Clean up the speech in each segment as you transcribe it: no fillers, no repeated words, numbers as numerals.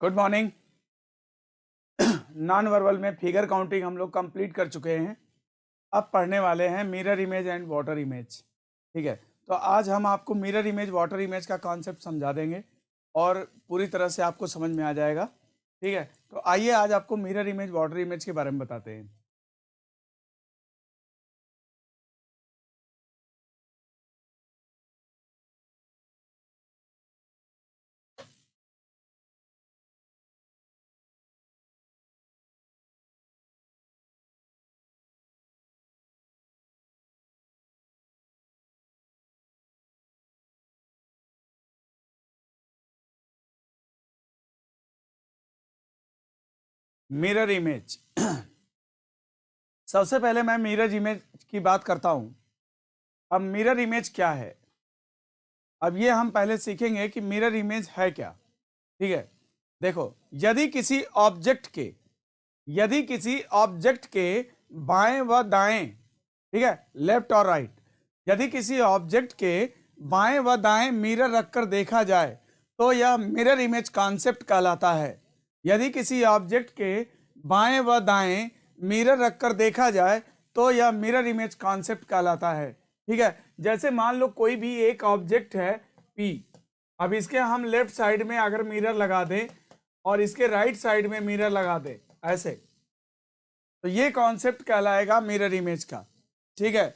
Good morning. Non verbal में figure counting हम लोग कंप्लीट कर चुके हैं। अब पढ़ने वाले हैं mirror image and water image. ठीक है, तो आज हम आपको मिरर इमेज वाटर इमेज का कॉन्सेप्ट समझा देंगे और पूरी तरह से आपको समझ में आ जाएगा। ठीक है, तो आइए आज आपको मिरर इमेज वाटर इमेज के बारे में बताते हैं। मिरर इमेज सबसे पहले मैं मिरर इमेज की बात करता हूं। अब मिरर इमेज क्या है, अब ये हम पहले सीखेंगे कि मिरर इमेज है क्या। ठीक है, देखो, यदि किसी ऑब्जेक्ट के बाएं व दाएं, ठीक है, लेफ्ट और राइट, यदि किसी ऑब्जेक्ट के बाएं व दाएं मिरर रखकर देखा जाए तो यह मिरर इमेज कॉन्सेप्ट कहलाता है। यदि किसी ऑब्जेक्ट के बाएं व दाएं मिरर रखकर देखा जाए तो यह मिरर इमेज कॉन्सेप्ट कहलाता है। ठीक है, जैसे मान लो कोई भी एक ऑब्जेक्ट है P, अब इसके हम लेफ्ट साइड में अगर मिरर लगा दें और इसके राइट साइड में मिरर लगा दें ऐसे, तो ये कॉन्सेप्ट कहलाएगा मिरर इमेज का। ठीक है,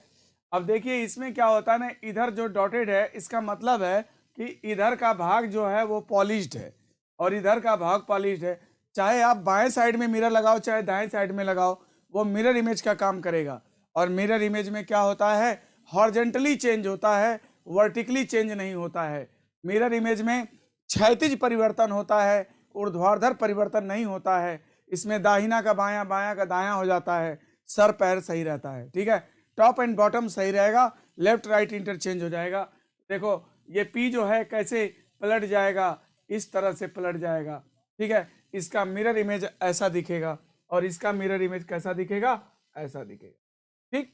अब देखिए इसमें क्या होता है ना, इधर जो डॉटेड है इसका मतलब है कि इधर का भाग जो है वो पॉलिश्ड है और इधर का भाग पॉलिश्ड है। चाहे आप बाएं साइड में मिरर लगाओ चाहे दाएं साइड में लगाओ, वो मिरर इमेज का काम करेगा। और मिरर इमेज में क्या होता है, हॉरिजॉन्टली चेंज होता है, वर्टिकली चेंज नहीं होता है। मिरर इमेज में क्षैतिज परिवर्तन होता है, ऊर्ध्वाधर परिवर्तन नहीं होता है। इसमें दाहिना का बायां, बायां का दायां हो जाता है, सर पैर सही रहता है। ठीक है, टॉप एंड बॉटम सही रहेगा, लेफ्ट राइट इंटरचेंज हो जाएगा। देखो ये P जो है कैसे पलट जाएगा, इस तरह से पलट जाएगा। ठीक है, इसका मिरर इमेज ऐसा दिखेगा और इसका मिरर इमेज कैसा दिखेगा, ऐसा दिखेगा। ठीक,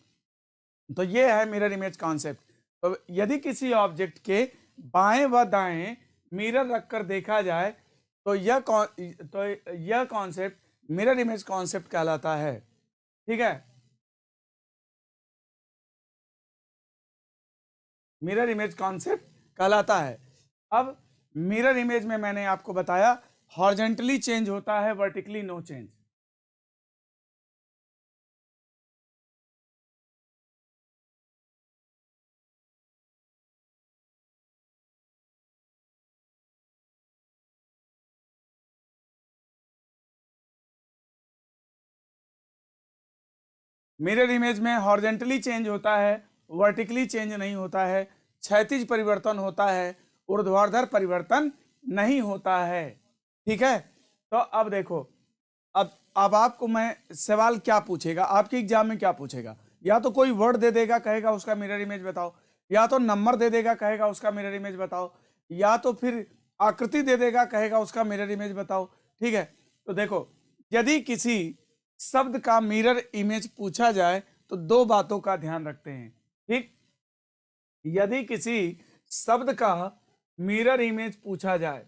तो ये है मिरर इमेज कॉन्सेप्ट। तो यदि किसी ऑब्जेक्ट के बाएं व दाएं मिरर रखकर देखा जाए तो यह कॉन्सेप्ट मिरर इमेज कॉन्सेप्ट कहलाता है। ठीक है, मिरर इमेज कॉन्सेप्ट कहलाता है। अब मिरर इमेज में मैंने आपको बताया हॉरिजॉन्टली चेंज होता है, vertically no change. Mirror image में हॉरिजॉन्टली चेंज होता है, वर्टिकली चेंज नहीं होता है, क्षैतिज परिवर्तन होता है, ऊर्ध्वाधर परिवर्तन नहीं होता है। ठीक है, तो अब देखो, अब आपको मैं सवाल क्या पूछेगा, आपके एग्जाम में क्या पूछेगा, या तो कोई वर्ड दे देगा कहेगा उसका मिरर इमेज बताओ, या तो नंबर दे देगा कहेगा उसका मिरर इमेज बताओ, या तो फिर आकृति दे देगा कहेगा उसका मिरर इमेज बताओ। ठीक है, तो देखो, यदि किसी शब्द का मिरर इमेज पूछा जाए तो दो बातों का ध्यान रखते हैं। ठीक, यदि किसी शब्द का मिरर इमेज पूछा जाए,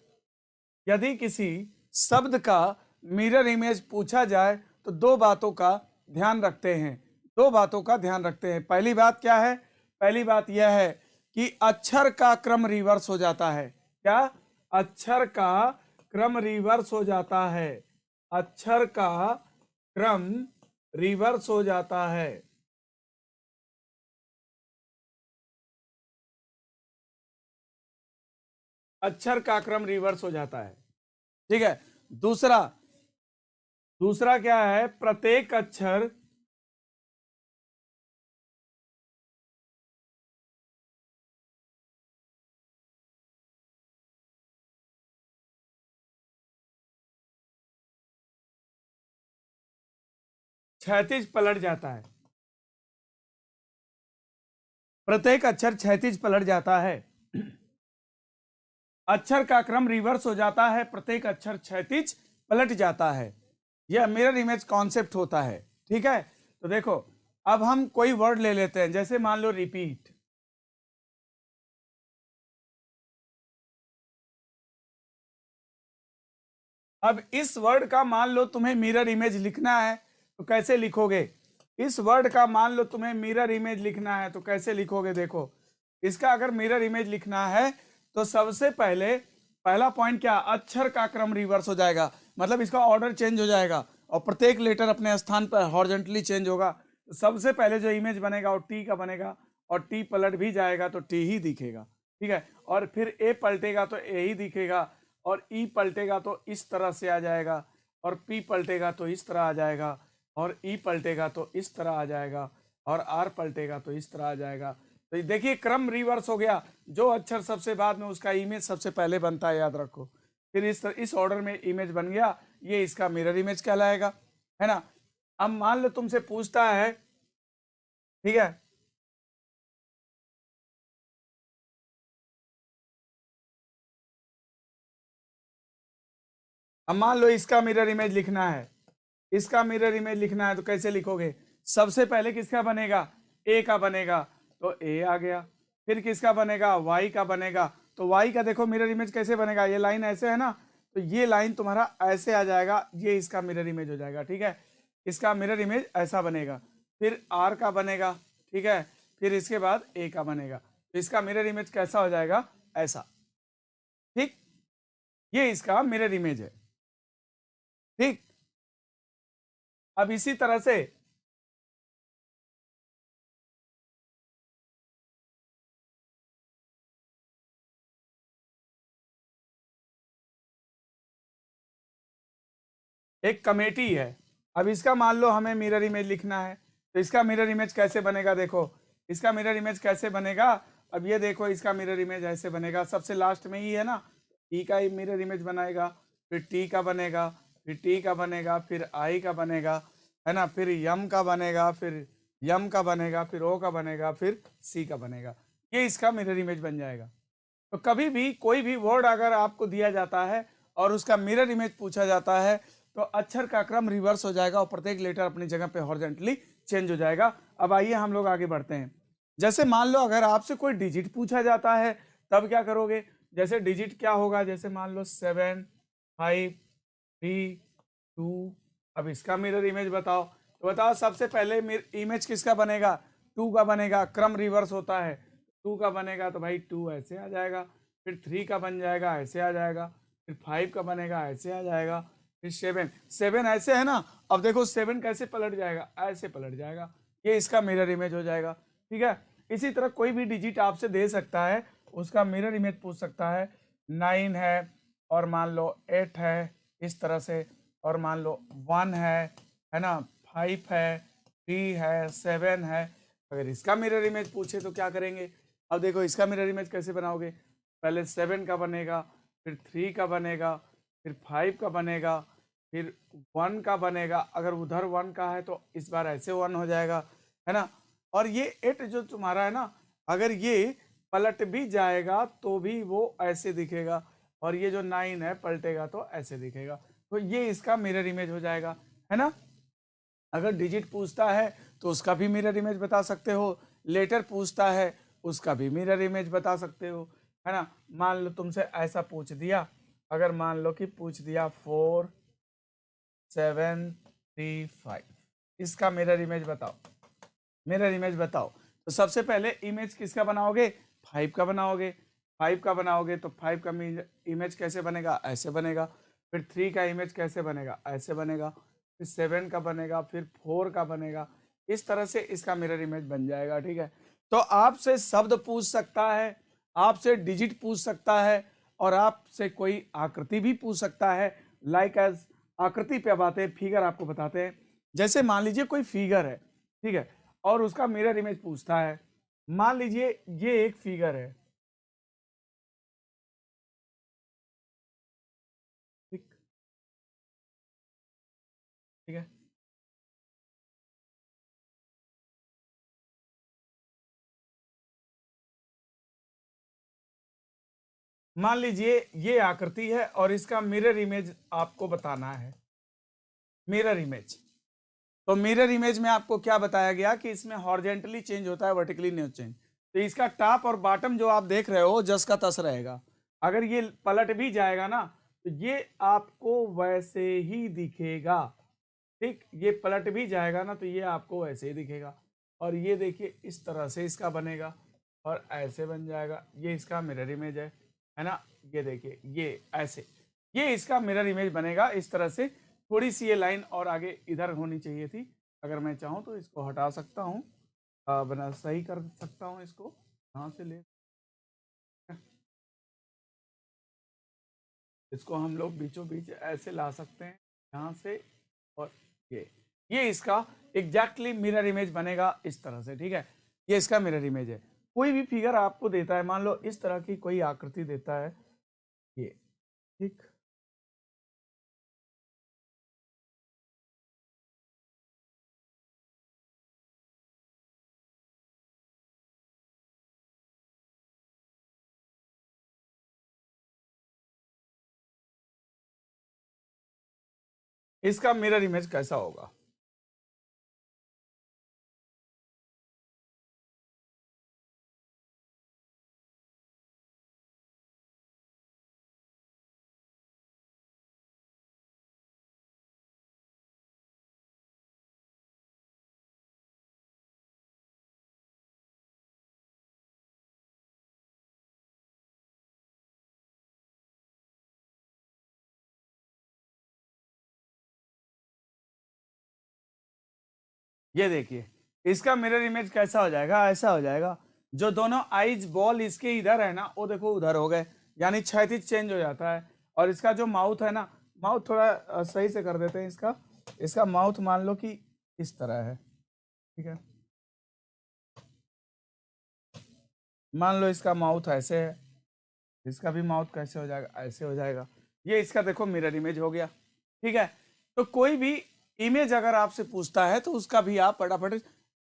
यदि किसी शब्द का मिरर इमेज पूछा जाए तो दो बातों का ध्यान रखते हैं, दो बातों का ध्यान रखते हैं। पहली बात क्या है, पहली बात यह है कि अक्षर का क्रम रिवर्स हो जाता है। क्या, अक्षर का क्रम रिवर्स हो जाता है, अक्षर का क्रम रिवर्स हो जाता है। अक्षर का क्रम रिवर्स हो जाता है। ठीक है, दूसरा दूसरा क्या है, प्रत्येक अक्षर क्षैतिज पलट जाता है, प्रत्येक अक्षर क्षैतिज पलट जाता है। अक्षर का क्रम रिवर्स हो जाता है, प्रत्येक अक्षर क्षैतिज पलट जाता है। यह मिरर इमेज कॉन्सेप्ट होता है। ठीक है, तो देखो अब हम कोई वर्ड ले लेते हैं, जैसे मान लो रिपीट। अब इस वर्ड का मान लो तुम्हें मिरर इमेज लिखना है तो कैसे लिखोगे? इस वर्ड का मान लो तुम्हें मिरर इमेज लिखना है तो कैसे लिखोगे? देखो, इसका अगर मिरर इमेज लिखना है तो सबसे पहले पहला पॉइंट क्या, अक्षर का क्रम रिवर्स हो जाएगा, मतलब इसका ऑर्डर चेंज हो जाएगा और प्रत्येक लेटर अपने स्थान पर हॉरिजॉन्टली चेंज होगा। तो सबसे पहले जो इमेज बनेगा वो टी का बनेगा और टी पलट भी जाएगा तो टी ही दिखेगा, ठीक है। और फिर ए पलटेगा तो ए ही दिखेगा और ई पलटेगा तो इस तरह से आ जाएगा और पी पलटेगा तो इस तरह आ जाएगा और ई पलटेगा तो इस तरह आ जाएगा और आर पलटेगा तो इस तरह आ जाएगा। तो देखिए क्रम रिवर्स हो गया, जो अक्षर सबसे बाद में उसका इमेज सबसे पहले बनता है, याद रखो। फिर इस ऑर्डर में इमेज बन गया, ये इसका मिरर इमेज कहलाएगा, है ना। अब मान लो तुमसे पूछता है, ठीक है, अब मान लो इसका मिरर इमेज लिखना है, इसका मिरर इमेज लिखना है तो कैसे लिखोगे? सबसे पहले किसका बनेगा? ए का बनेगा तो ए आ गया। फिर किसका बनेगा? वाई का बनेगा तो वाई का देखो मिरर इमेज कैसे बनेगा, ये लाइन ऐसे है ना, तो ये लाइन तुम्हारा ऐसे आ जाएगा, ये इसका मिरर इमेज हो जाएगा, ठीक है। इसका मिरर इमेज ऐसा बनेगा। फिर आर का बनेगा, ठीक है। फिर इसके बाद ए का बनेगा तो इसका मिरर इमेज कैसा हो जाएगा? ऐसा, ठीक। ये इसका मिरर इमेज है, ठीक। अब इसी तरह से एक कमेटी है, अब इसका मान लो हमें मिरर इमेज लिखना है तो इसका मिरर इमेज कैसे बनेगा? देखो इसका मिरर इमेज कैसे बनेगा, अब ये देखो इसका मिरर इमेज ऐसे बनेगा, सबसे लास्ट में ही है ना, ई का मिरर इमेज बनाएगा, फिर टी का बनेगा, फिर टी का बनेगा, फिर आई का बनेगा, है ना, फिर यम का बनेगा, फिर यम का बनेगा, फिर ओ का बनेगा, फिर सी का बनेगा, ये इसका मिरर इमेज बन जाएगा। तो कभी भी कोई भी वर्ड अगर आपको दिया जाता है और उसका मिरर इमेज पूछा जाता है तो अक्षर का क्रम रिवर्स हो जाएगा और प्रत्येक लेटर अपनी जगह पे हॉरिजॉन्टली चेंज हो जाएगा। अब आइए हम लोग आगे बढ़ते हैं। जैसे मान लो अगर आपसे कोई डिजिट पूछा जाता है तब क्या करोगे? जैसे डिजिट क्या होगा, जैसे मान लो 7, 5, 3, 2। अब इसका मिरर इमेज बताओ, तो बताओ सबसे पहले इमेज किसका बनेगा? 2 का बनेगा, क्रम रिवर्स होता है, 2 का बनेगा तो भाई 2 ऐसे आ जाएगा, फिर 3 का बन जाएगा ऐसे आ जाएगा, फिर 5 का बनेगा ऐसे आ जाएगा, फिर 7 ऐसे है ना। अब देखो 7 कैसे पलट जाएगा? ऐसे पलट जाएगा, ये इसका मिरर इमेज हो जाएगा, ठीक है। इसी तरह कोई भी डिजिट आपसे दे सकता है, उसका मिरर इमेज पूछ सकता है, 9 है और मान लो 8 है इस तरह से, और मान लो 1 है ना, 5 है, 3 है, 7 है। अगर इसका मिरर इमेज पूछे तो क्या करेंगे? अब देखो इसका मिरर इमेज कैसे बनाओगे? पहले 7 का बनेगा, फिर 3 का बनेगा, फिर 5 का बनेगा, फिर 1 का बनेगा, अगर उधर 1 का है तो इस बार ऐसे 1 हो जाएगा, है ना। और ये 8 जो तुम्हारा है ना, अगर ये पलट भी जाएगा तो भी वो ऐसे दिखेगा, और ये जो 9 है पलटेगा तो ऐसे दिखेगा, तो ये इसका मिरर इमेज हो जाएगा, है ना। अगर डिजिट पूछता है तो उसका भी मिरर इमेज बता सकते हो, लेटर पूछता है उसका भी मिरर इमेज बता सकते हो, है ना। मान लो तुमसे ऐसा पूछ दिया, अगर मान लो कि पूछ दिया 4, 7, 3, 5, इसका मिरर इमेज बताओ, मिरर इमेज बताओ। तो सबसे पहले इमेज किसका बनाओगे? 5 का बनाओगे, 5 का बनाओगे तो 5 का इमेज कैसे बनेगा? ऐसे बनेगा। फिर 3 का इमेज कैसे बनेगा? ऐसे बनेगा। फिर 7 का बनेगा, फिर 4 का बनेगा, इस तरह से इसका मिरर इमेज बन जाएगा, ठीक है। तो आपसे शब्द पूछ सकता है, आपसे डिजिट पूछ सकता है, और आपसे कोई आकृति भी पूछ सकता है। लाइक एज आकृति पे अब आते हैं, फिगर आपको बताते हैं। जैसे मान लीजिए कोई फिगर है, ठीक है, और उसका मिरर इमेज पूछता है। मान लीजिए ये एक फिगर है, ठीक, ठीक है। मान लीजिए ये आकृति है और इसका मिरर इमेज आपको बताना है, मिरर इमेज। तो मिरर इमेज में आपको क्या बताया गया कि इसमें हॉरिजॉन्टली चेंज होता है, वर्टिकली नहीं चेंज। तो इसका टॉप और बॉटम जो आप देख रहे हो जस का तस रहेगा। अगर ये पलट भी जाएगा ना तो ये आपको वैसे ही दिखेगा, ठीक। ये पलट भी जाएगा ना तो ये आपको वैसे ही दिखेगा। और ये देखिए इस तरह से इसका बनेगा और ऐसे बन जाएगा, ये इसका मिरर इमेज है ना। ये देखिए ये ऐसे, ये इसका मिरर इमेज बनेगा इस तरह से। थोड़ी सी ये लाइन और आगे इधर होनी चाहिए थी, अगर मैं चाहूँ तो इसको हटा सकता हूँ, बना सही कर सकता हूँ इसको, यहाँ से ले इसको हम लोग बीचों बीच ऐसे ला सकते हैं यहाँ से, और ये इसका एग्जैक्टली मिरर इमेज बनेगा इस तरह से, ठीक है। ये इसका मिरर इमेज है। कोई भी फिगर आपको देता है, मान लो इस तरह की कोई आकृति देता है ये, ठीक। इसका मिरर इमेज कैसा होगा? ये देखिए इसका मिरर इमेज कैसा हो जाएगा, ऐसा हो जाएगा। जो दोनों आईज बॉल इसके इधर है ना, वो देखो उधर हो गए, यानी क्षैतिज चेंज हो जाता है। और इसका जो माउथ है ना, माउथ थोड़ा सही से कर देते हैं इसका। इसका माउथ मान लो कि इस तरह है, ठीक है। मान लो इसका माउथ ऐसे है, इसका भी माउथ कैसे हो जाएगा, ऐसे हो जाएगा। ये इसका देखो मिरर इमेज हो गया, ठीक है। तो कोई भी इमेज अगर आपसे पूछता है तो उसका भी आप फटाफट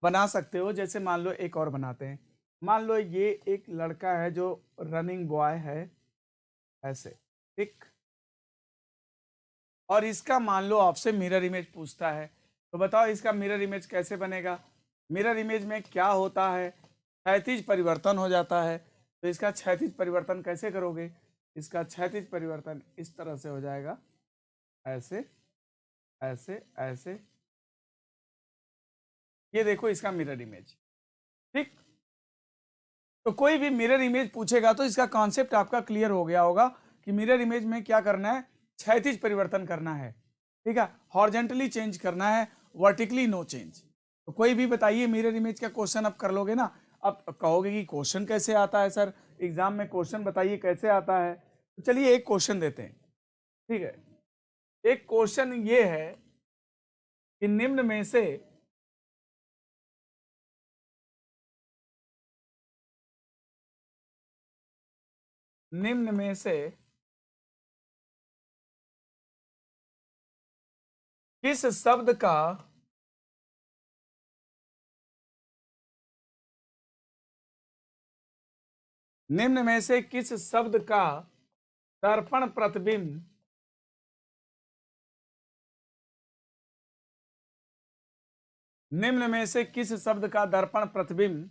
बना सकते हो। जैसे मान लो एक और बनाते हैं, मान लो ये एक लड़का है जो रनिंग बॉय है ऐसे, ठीक। और इसका मान लो आपसे मिरर इमेज पूछता है, तो बताओ इसका मिरर इमेज कैसे बनेगा? मिरर इमेज में क्या होता है, क्षैतिज परिवर्तन हो जाता है। तो इसका क्षैतिज परिवर्तन कैसे करोगे? इसका क्षैतिज परिवर्तन इस तरह से हो जाएगा, ऐसे ऐसे ऐसे। ये देखो इसका मिरर इमेज, ठीक। तो कोई भी मिरर इमेज पूछेगा तो इसका कॉन्सेप्ट आपका क्लियर हो गया होगा कि मिरर इमेज में क्या करना है, क्षैतिज परिवर्तन करना है, ठीक है। हॉरिजॉन्टली चेंज करना है, वर्टिकली नो चेंज। तो कोई भी बताइए मिरर इमेज का क्वेश्चन अब कर लोगे ना। अब कहोगे कि क्वेश्चन कैसे आता है सर, एग्जाम में क्वेश्चन बताइए कैसे आता है। तो चलिए एक क्वेश्चन देते हैं, ठीक है। एक क्वेश्चन ये है कि निम्न में से किस शब्द का निम्न में से किस शब्द का दर्पण प्रतिबिंब निम्न में से किस शब्द का दर्पण प्रतिबिंब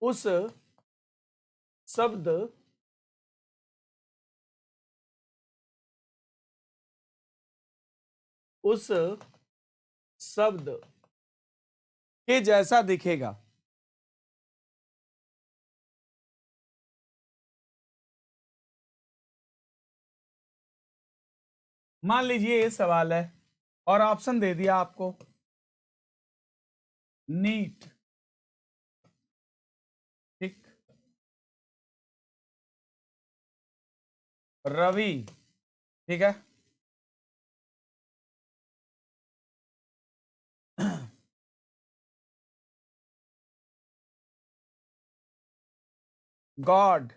उस शब्द उस शब्द के जैसा दिखेगा? मान लीजिए ये सवाल है और ऑप्शन दे दिया आपको, नीट, ठीक, रवि, ठीक है, गॉड,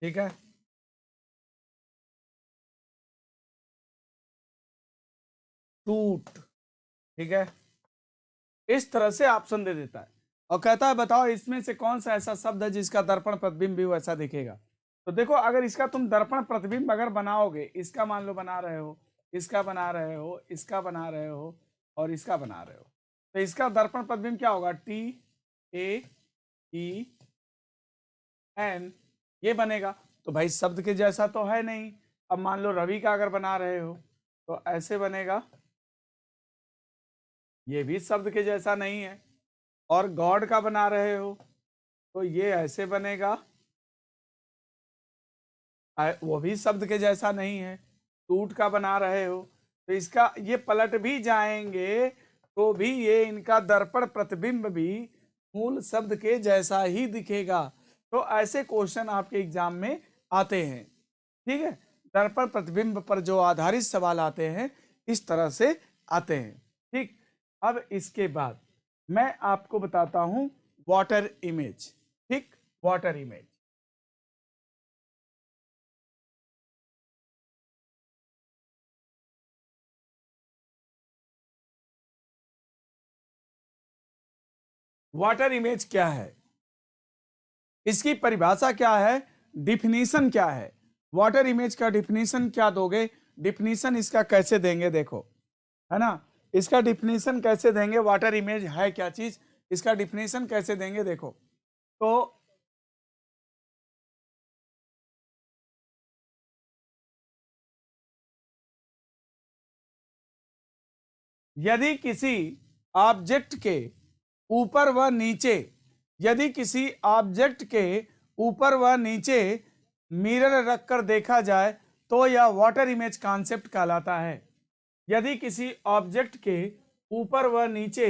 ठीक है, टूट, ठीक है। इस तरह से ऑप्शन दे देता है और कहता है बताओ इसमें से कौन सा ऐसा शब्द है जिसका दर्पण प्रतिबिंब भी वैसा दिखेगा। तो देखो अगर इसका तुम दर्पण प्रतिबिंब अगर बनाओगे, इसका मान लो बना रहे हो, इसका बना रहे हो, इसका बना रहे हो और इसका बना रहे हो, तो इसका दर्पण प्रतिबिंब क्या होगा? TAEN, ये बनेगा। तो भाई शब्द के जैसा तो है नहीं, अब मान लो रवि का अगर बना रहे हो तो ऐसे बनेगा, ये भी शब्द के जैसा नहीं है। और गॉड का बना रहे हो तो ये ऐसे बनेगा, वो भी शब्द के जैसा नहीं है। टूट का बना रहे हो तो इसका ये पलट भी जाएंगे तो भी ये इनका दर्पण प्रतिबिंब भी मूल शब्द के जैसा ही दिखेगा। तो ऐसे क्वेश्चन आपके एग्जाम में आते हैं, ठीक है। दर्पण प्रतिबिंब पर जो आधारित सवाल आते हैं इस तरह से आते हैं, ठीक। अब इसके बाद मैं आपको बताता हूं वाटर इमेज, ठीक। वाटर इमेज, वाटर इमेज क्या है, इसकी परिभाषा क्या है, डिफिनीशन क्या है। वाटर इमेज का डिफिनीशन क्या दोगे, डिफिनीशन इसका कैसे देंगे, देखो, है ना। इसका डिफिनीशन कैसे देंगे, वाटर इमेज है क्या चीज, इसका डिफिनीशन कैसे देंगे, देखो। तो यदि किसी ऑब्जेक्ट के ऊपर व नीचे, यदि किसी ऑब्जेक्ट के ऊपर व नीचे मिरर रखकर देखा जाए तो यह वाटर इमेज कॉन्सेप्ट कहलाता है। यदि किसी ऑब्जेक्ट के ऊपर व नीचे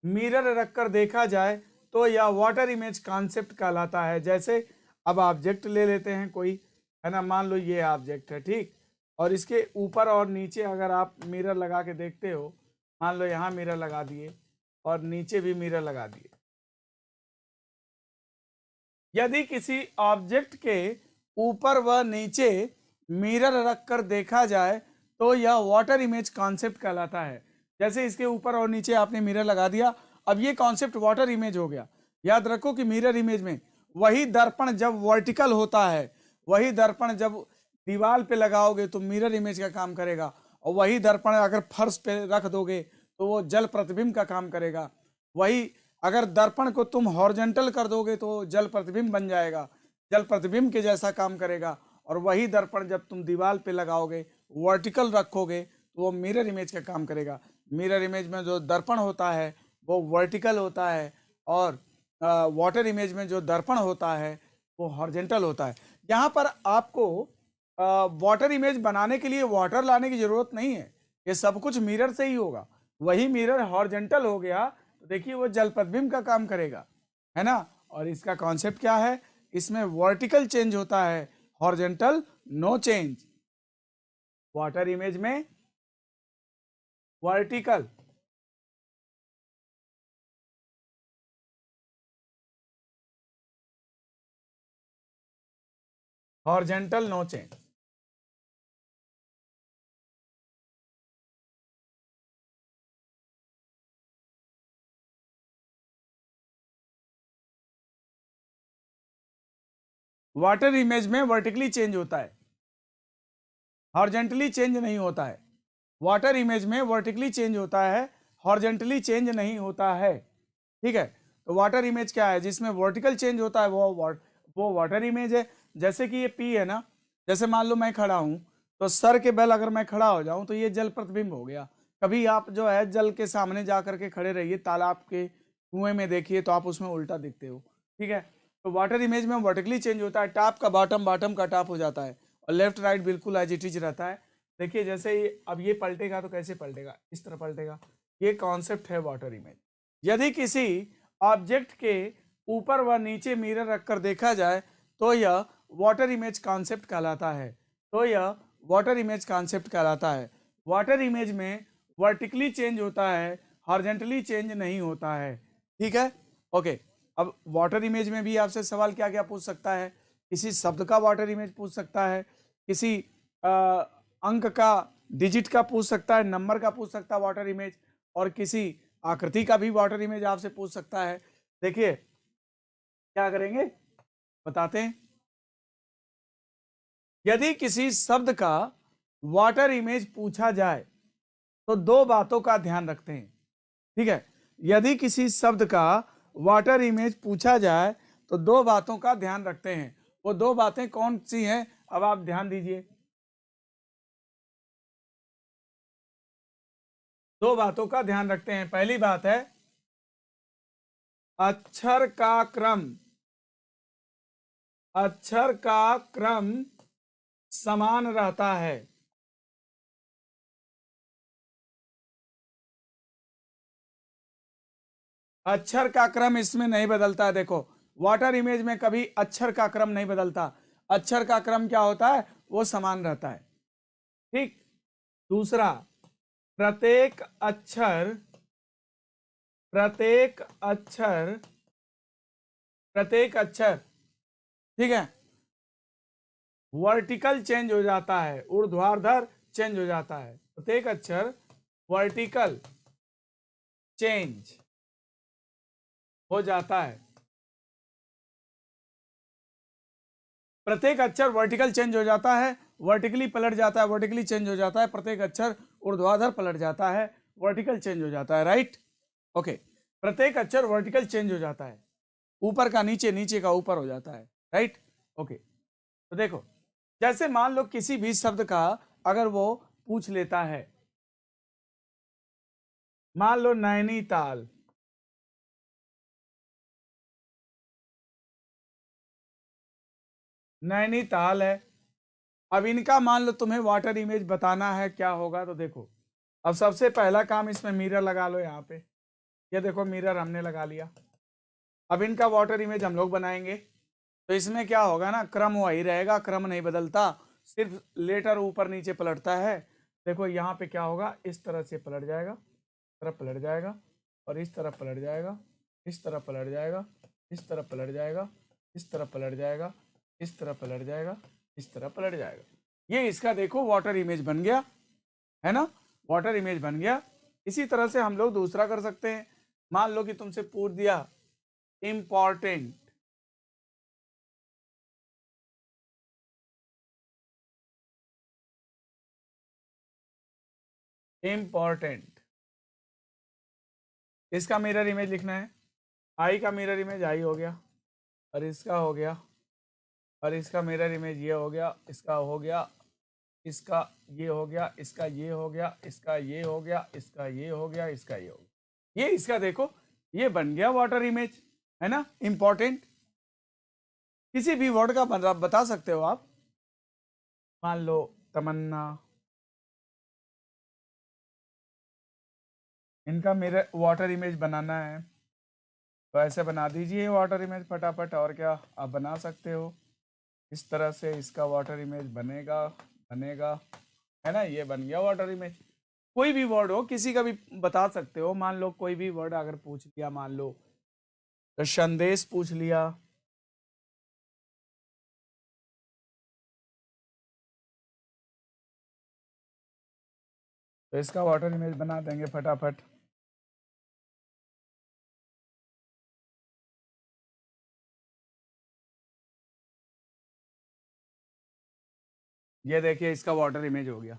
मिरर रखकर देखा जाए तो यह वाटर इमेज कॉन्सेप्ट कहलाता है। जैसे अब ऑब्जेक्ट ले लेते हैं कोई, है ना, मान लो ये ऑब्जेक्ट है, ठीक। और इसके ऊपर और नीचे अगर आप मिरर लगा के देखते हो, मान लो यहाँ मिरर लगा दिए और नीचे भी मिरर लगा दिए। यदि किसी ऑब्जेक्ट के ऊपर व नीचे मिरर रखकर देखा जाए तो यह वाटर इमेज कॉन्सेप्ट कहलाता है। जैसे इसके ऊपर और नीचे आपने मिरर लगा दिया, अब ये कॉन्सेप्ट वाटर इमेज हो गया। याद रखो कि मिरर इमेज में वही दर्पण जब वर्टिकल होता है, वही दर्पण जब दीवार पे लगाओगे तो मिरर इमेज का काम करेगा, और वही दर्पण अगर फर्श पे रख दोगे तो वो जल प्रतिबिंब का काम करेगा। वही अगर दर्पण को तुम हॉरिजॉन्टल कर दोगे तो जल प्रतिबिंब बन जाएगा, जल प्रतिबिंब के जैसा काम करेगा। और वही दर्पण जब तुम दीवार पे लगाओगे, वर्टिकल रखोगे, तो वो मिरर इमेज का काम करेगा। मिरर इमेज में जो दर्पण होता है वो वर्टिकल होता है, और वाटर इमेज में जो दर्पण होता है वो हॉरिजॉन्टल होता है। यहाँ पर आपको वाटर इमेज बनाने के लिए वाटर लाने की जरूरत नहीं है, ये सब कुछ मिरर से ही होगा। वही मिरर हॉरिजॉन्टल हो गया तो देखिए वो जल प्रतिबिंब का काम करेगा, है ना। और इसका कॉन्सेप्ट क्या है, इसमें वर्टिकल चेंज होता है, horizontal no change. Water image में vertical, horizontal no change. Water image में वर्टिकली चेंज होता है, हॉरिजॉन्टली चेंज नहीं होता है। वाटर इमेज में वर्टिकली चेंज होता है, हॉरिजॉन्टली चेंज नहीं होता है, ठीक है। तो वाटर इमेज क्या है, जिसमें वर्टिकल चेंज होता है वो वाटर इमेज है। जैसे कि ये पी है ना, जैसे मान लो मैं खड़ा हूं तो सर के बल अगर मैं खड़ा हो जाऊं तो ये जल प्रतिबिंब हो गया। कभी आप जो है जल के सामने जा करके खड़े रहिए, तालाब के कुएं में देखिए तो आप उसमें उल्टा दिखते हो, ठीक है। तो वाटर इमेज में वर्टिकली चेंज होता है, टॉप का बॉटम, बॉटम का टॉप हो जाता है, और लेफ्ट राइट बिल्कुल एज इट इज रहता है। देखिए जैसे अब ये पलटेगा तो कैसे पलटेगा, इस तरह पलटेगा। ये कॉन्सेप्ट है वाटर इमेज। यदि किसी ऑब्जेक्ट के ऊपर व नीचे मिरर रखकर देखा जाए तो यह वाटर इमेज कॉन्सेप्ट कहलाता है, तो यह वाटर इमेज कॉन्सेप्ट कहलाता है। वाटर इमेज में वर्टिकली चेंज होता है, हॉरिजॉन्टली चेंज नहीं होता है, ठीक है, ओके। अब वाटर इमेज में भी आपसे सवाल क्या क्या पूछ सकता है, किसी शब्द का वाटर इमेज पूछ सकता है, किसी अंक का, डिजिट का पूछ सकता है, नंबर का पूछ सकता है वाटर इमेज, और किसी आकृति का भी वाटर इमेज आपसे पूछ सकता है। देखिए क्या करेंगे बताते हैं। यदि किसी शब्द का वाटर इमेज पूछा जाए तो दो बातों का ध्यान रखते हैं, ठीक है। यदि किसी शब्द का वाटर इमेज पूछा जाए तो दो बातों का ध्यान रखते हैं। वो दो बातें कौन सी हैं, अब आप ध्यान दीजिए। दो बातों का ध्यान रखते हैं। पहली बात है अक्षर का क्रम, अक्षर का क्रम समान रहता है। अक्षर का क्रम इसमें नहीं बदलता है। देखो वाटर इमेज में कभी अक्षर का क्रम नहीं बदलता, अक्षर का क्रम क्या होता है, वो समान रहता है। ठीक। दूसरा, प्रत्येक अक्षर, प्रत्येक अक्षर, प्रत्येक अक्षर, ठीक है, वर्टिकल चेंज हो जाता है, ऊर्ध्वाधर चेंज हो जाता है। प्रत्येक अक्षर वर्टिकल चेंज हो जाता है। प्रत्येक अक्षर वर्टिकल चेंज हो जाता है, वर्टिकली पलट जाता है, वर्टिकली चेंज हो जाता है। प्रत्येक अक्षर ऊर्ध्वाधर पलट जाता है, वर्टिकल चेंज हो जाता है। Right, okay. प्रत्येक अक्षर वर्टिकल चेंज हो जाता है, ऊपर का नीचे, नीचे का ऊपर हो जाता है। Right, okay. तो देखो, जैसे मान लो किसी भी शब्द का अगर वो पूछ लेता है, मान लो नैनीताल, नैनीताल है। अब इनका मान लो तुम्हें वाटर इमेज बताना है, क्या होगा तो देखो, अब सबसे पहला काम इसमें मिरर लगा लो। यहाँ पे ये देखो मिरर हमने लगा लिया। अब इनका वाटर इमेज हम लोग बनाएंगे, तो इसमें क्या होगा ना, क्रम वही रहेगा, क्रम नहीं बदलता, सिर्फ लेटर ऊपर नीचे पलटता है। देखो यहाँ पे क्या होगा, इस तरह से पलट जाएगा, इस तरफ पलट जाएगा, और इस तरफ पलट जाएगा, इस तरफ पलट जाएगा, इस तरफ पलट जाएगा, इस तरफ पलट जाएगा, इस तरफ पलट जाएगा, इस तरफ पलट जाएगा। ये इसका देखो वाटर इमेज बन गया, है ना, वाटर इमेज बन गया। इसी तरह से हम लोग दूसरा कर सकते हैं। मान लो कि तुमसे पूछ दिया इम्पॉर्टेंट, इम्पॉर्टेंट, इसका मिरर इमेज लिखना है। आई का मिरर इमेज आई हो गया, और इसका हो गया, और इसका मिरर इमेज ये हो गया, इसका हो गया, इसका ये हो गया, इसका ये हो गया, इसका ये हो गया, इसका ये हो गया, इसका ये हो गया। ये इसका देखो, ये बन गया वाटर इमेज, है ना, इंपॉर्टेंट। किसी भी वर्ड का बता सकते हो आप। मान लो तमन्ना, इनका मेरे वाटर इमेज बनाना है, तो ऐसे बना दीजिए वाटर इमेज फटाफट। और क्या आप बना सकते हो, इस तरह से इसका वाटर इमेज बनेगा, बनेगा, है ना, ये बन गया वाटर इमेज। कोई भी वर्ड हो, किसी का भी बता सकते हो। मान लो कोई भी वर्ड अगर पूछ लिया, मान लो तो संदेश पूछ लिया, तो इसका वाटर इमेज बना देंगे फटाफट। ये देखिए इसका वाटर इमेज हो गया।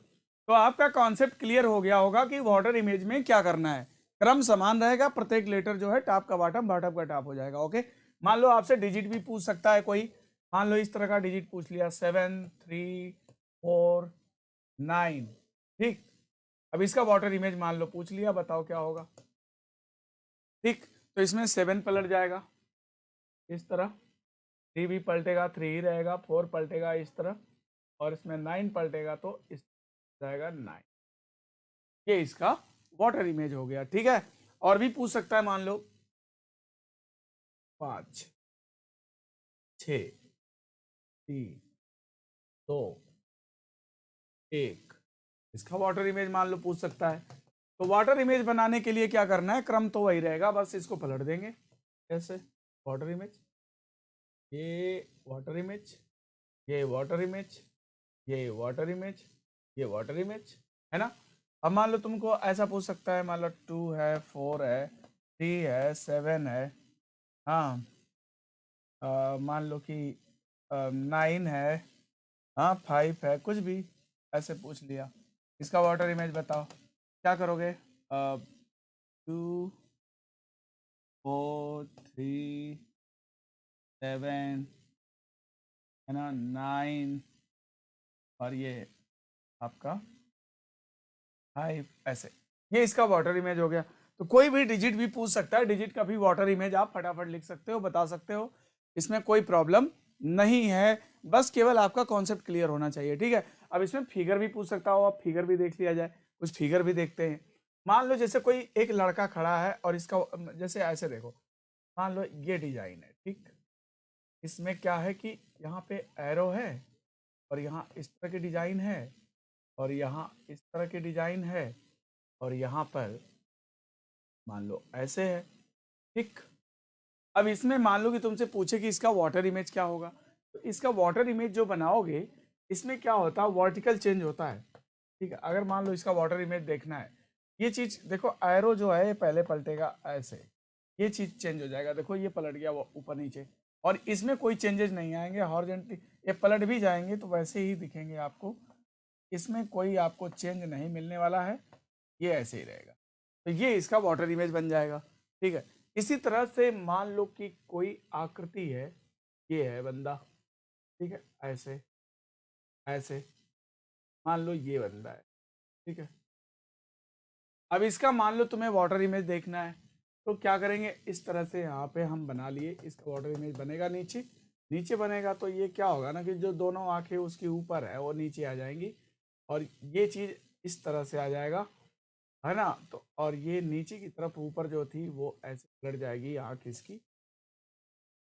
तो आपका कॉन्सेप्ट क्लियर हो गया होगा कि वाटर इमेज में क्या करना है। क्रम समान रहेगा, प्रत्येक लेटर जो है टॉप का बॉटम, बॉटम का टॉप हो जाएगा। ओके। मान लो आपसे डिजिट भी पूछ सकता है कोई, मान लो इस तरह का डिजिट पूछ लिया 7 3 4 9, ठीक। अब इसका वाटर इमेज मान लो पूछ लिया, बताओ क्या होगा। ठीक, तो इसमें 7 पलट जाएगा इस तरह, 3 भी पलटेगा, 3 ही रहेगा, 4 पलटेगा इस तरह, और इसमें 9 पलटेगा तो इस जाएगा 9। ये इसका वाटर इमेज हो गया, ठीक है। और भी पूछ सकता है, मान लो 5 6 3 2 1, इसका वाटर इमेज मान लो पूछ सकता है। तो वाटर इमेज बनाने के लिए क्या करना है, क्रम तो वही रहेगा, बस इसको पलट देंगे ऐसे। वाटर इमेज, ये वाटर इमेज, ये वाटर इमेज, ये वाटर इमेज, ये वाटर इमेज, है ना। अब मान लो तुमको ऐसा पूछ सकता है, मान लो 2 है, 4 है, 3 है, 7 है, हाँ, मान लो कि 9 है, हाँ, 5 है, कुछ भी ऐसे पूछ लिया। इसका वाटर इमेज बताओ, क्या करोगे। 2 4 3 7, है ना, 9, और ये आपका 5 ऐसे। ये इसका वाटर इमेज हो गया। तो कोई भी डिजिट भी पूछ सकता है, डिजिट का भी वाटर इमेज आप फटाफट लिख सकते हो, बता सकते हो, इसमें कोई प्रॉब्लम नहीं है, बस केवल आपका कॉन्सेप्ट क्लियर होना चाहिए, ठीक है। अब इसमें फिगर भी पूछ सकता हो, अब फिगर भी देख लिया जाए, कुछ फिगर भी देखते हैं। मान लो जैसे कोई एक लड़का खड़ा है और इसका जैसे ऐसे देखो, मान लो ये डिजाइन है, ठीक, इसमें क्या है कि यहाँ पे एरो है और यहाँ इस तरह की डिजाइन है और यहाँ इस तरह की डिजाइन है और यहाँ पर मान लो ऐसे है, ठीक। अब इसमें मान लो कि तुमसे पूछे कि इसका वाटर इमेज क्या होगा, तो इसका वाटर इमेज जो बनाओगे इसमें क्या होता है, वर्टिकल चेंज होता है, ठीक है। अगर मान लो इसका वाटर इमेज देखना है, ये चीज देखो, एरो जो है ये पहले पलटेगा ऐसे, ये चीज चेंज हो जाएगा, देखो ये पलट गया वो ऊपर नीचे, और इसमें कोई चेंजेस नहीं आएंगे हॉरिजॉन्टली, ये पलट भी जाएंगे तो वैसे ही दिखेंगे आपको, इसमें कोई आपको चेंज नहीं मिलने वाला है, ये ऐसे ही रहेगा। तो ये इसका वाटर इमेज बन जाएगा, ठीक है। इसी तरह से मान लो कि कोई आकृति है, ये है बंदा, ठीक है, ऐसे ऐसे मान लो ये बंदा है, ठीक है। अब इसका मान लो तुम्हें वाटर इमेज देखना है, तो क्या करेंगे, इस तरह से यहाँ पे हम बना लिए, इसका वाटर इमेज बनेगा नीचे, नीचे बनेगा तो ये क्या होगा ना कि जो दोनों आंखें उसके ऊपर है वो नीचे आ जाएंगी और ये चीज इस तरह से आ जाएगा, है ना। तो और ये नीचे की तरफ ऊपर जो थी वो ऐसे पलट जाएगी आंख इसकी,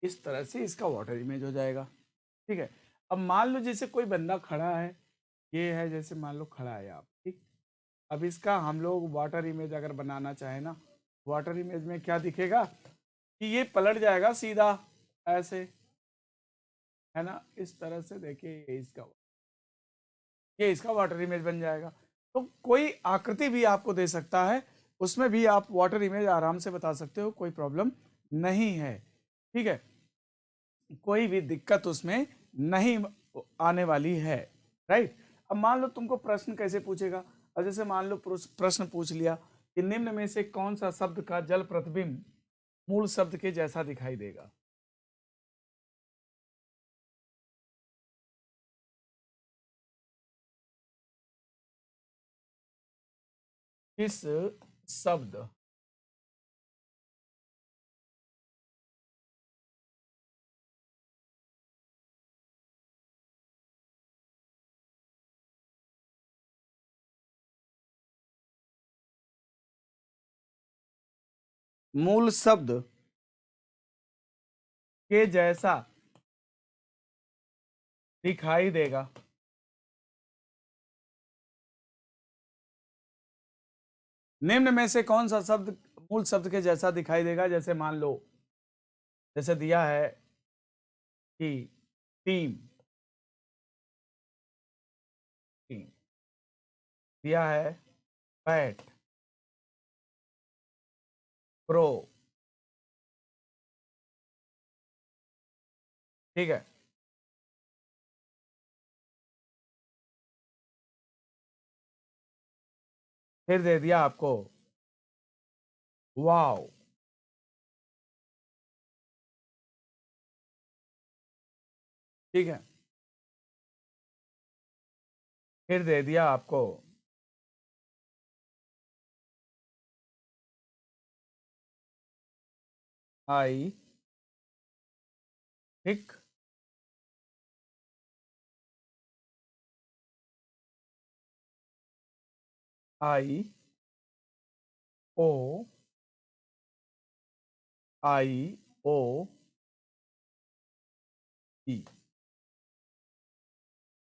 इस तरह से इसका वाटर इमेज हो जाएगा, ठीक है। अब मान लो जैसे कोई बंदा खड़ा है, ये है जैसे मान लो खड़ा है आप, ठीक। अब इसका हम लोग वाटर इमेज अगर बनाना चाहे ना, वाटर इमेज में क्या दिखेगा कि ये पलट जाएगा सीधा ऐसे, है ना, इस तरह से देखिए ये इसका वाटर इमेज बन जाएगा। तो कोई आकृति भी आपको दे सकता है, उसमें भी आप वाटर इमेज आराम से बता सकते हो, कोई प्रॉब्लम नहीं है, ठीक है, कोई भी दिक्कत उसमें नहीं आने वाली है, राइट। अब मान लो तुमको प्रश्न कैसे पूछेगा, अब जैसे मान लो प्रश्न पूछ लिया कि निम्न में से कौन सा शब्द का जल प्रतिबिंब मूल शब्द के जैसा दिखाई देगा, किस शब्द, मूल शब्द के जैसा दिखाई देगा, निम्न में से कौन सा शब्द मूल शब्द के जैसा दिखाई देगा, जैसे मान लो जैसे दिया है कि टीम, टीम दिया है बैट, प्रो, ठीक है। फिर दे दिया आपको वाओ, ठीक है। फिर दे दिया आपको आई, ठीक, आई ओ, आई ओ ई,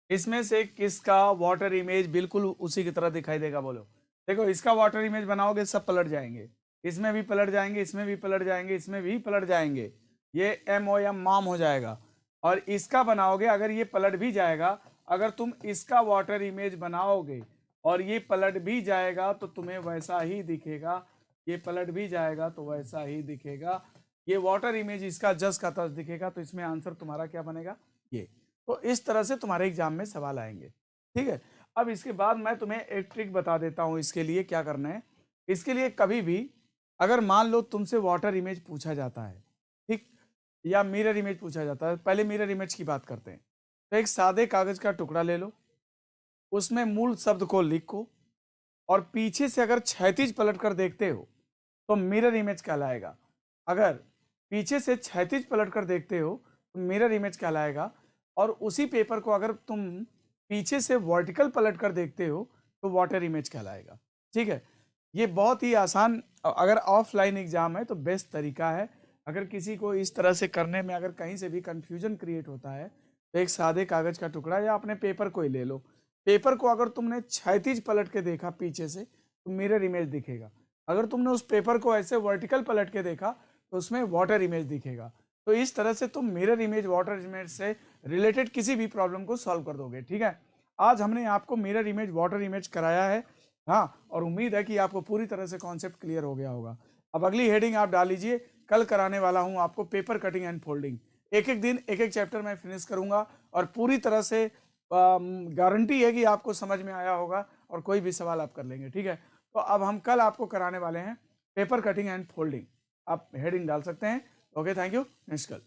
इसमें से किसका वाटर इमेज बिल्कुल उसी की तरह दिखाई देगा, बोलो। देखो इसका वाटर इमेज बनाओगे सब पलट जाएंगे, इसमें भी पलट जाएंगे, इसमें भी पलट जाएंगे, इसमें भी पलट जाएंगे, ये MOM माम हो जाएगा। और इसका बनाओगे अगर ये पलट भी जाएगा, अगर तुम इसका वाटर इमेज बनाओगे और ये पलट भी जाएगा तो तुम्हें वैसा ही दिखेगा, ये पलट भी जाएगा तो वैसा ही दिखेगा, ये वाटर इमेज इसका जस का तस दिखेगा, तो इसमें आंसर तुम्हारा क्या बनेगा, ये। तो इस तरह से तुम्हारे एग्जाम में सवाल आएंगे, ठीक है। अब इसके बाद मैं तुम्हें एक ट्रिक बता देता हूं, इसके लिए क्या करना है। इसके लिए कभी भी अगर मान लो तुमसे वाटर इमेज पूछा जाता है, ठीक, या मिरर इमेज पूछा जाता है, पहले मिरर इमेज की बात करते हैं। तो एक सादे कागज का टुकड़ा ले लो, उसमें मूल शब्द को लिखो, और पीछे से अगर क्षैतिज पलट कर देखते हो तो मिरर इमेज कहलाएगा। अगर पीछे से क्षैतिज पलट कर देखते हो तो मिरर इमेज कहलाएगा। और उसी पेपर को अगर तुम पीछे से वर्टिकल पलट कर देखते हो तो वाटर इमेज कहलाएगा। ठीक है, ये बहुत ही आसान, अगर ऑफलाइन एग्जाम है तो बेस्ट तरीका है। अगर किसी को इस तरह से करने में अगर कहीं से भी कंफ्यूजन क्रिएट होता है तो एक सादे कागज का टुकड़ा या अपने पेपर को ही ले लो। पेपर को अगर तुमने क्षैतिज पलट के देखा पीछे से तो मिरर इमेज दिखेगा। अगर तुमने उस पेपर को ऐसे वर्टिकल पलट के देखा तो उसमें वाटर इमेज दिखेगा। तो इस तरह से तुम मिरर इमेज वाटर इमेज से रिलेटेड किसी भी प्रॉब्लम को सॉल्व कर दोगे। ठीक है, आज हमने आपको मिरर इमेज वाटर इमेज कराया है। हाँ, और उम्मीद है कि आपको पूरी तरह से कॉन्सेप्ट क्लियर हो गया होगा। अब अगली हेडिंग आप डाल लीजिए, कल कराने वाला हूं आपको पेपर कटिंग एंड फोल्डिंग। एक एक दिन एक एक चैप्टर मैं फिनिश करूंगा और पूरी तरह से गारंटी है कि आपको समझ में आया होगा और कोई भी सवाल आप कर लेंगे। ठीक है, तो अब हम कल आपको कराने वाले हैं पेपर कटिंग एंड फोल्डिंग। आप हेडिंग डाल सकते हैं। ओके, थैंक यू, नेक्स्ट कल।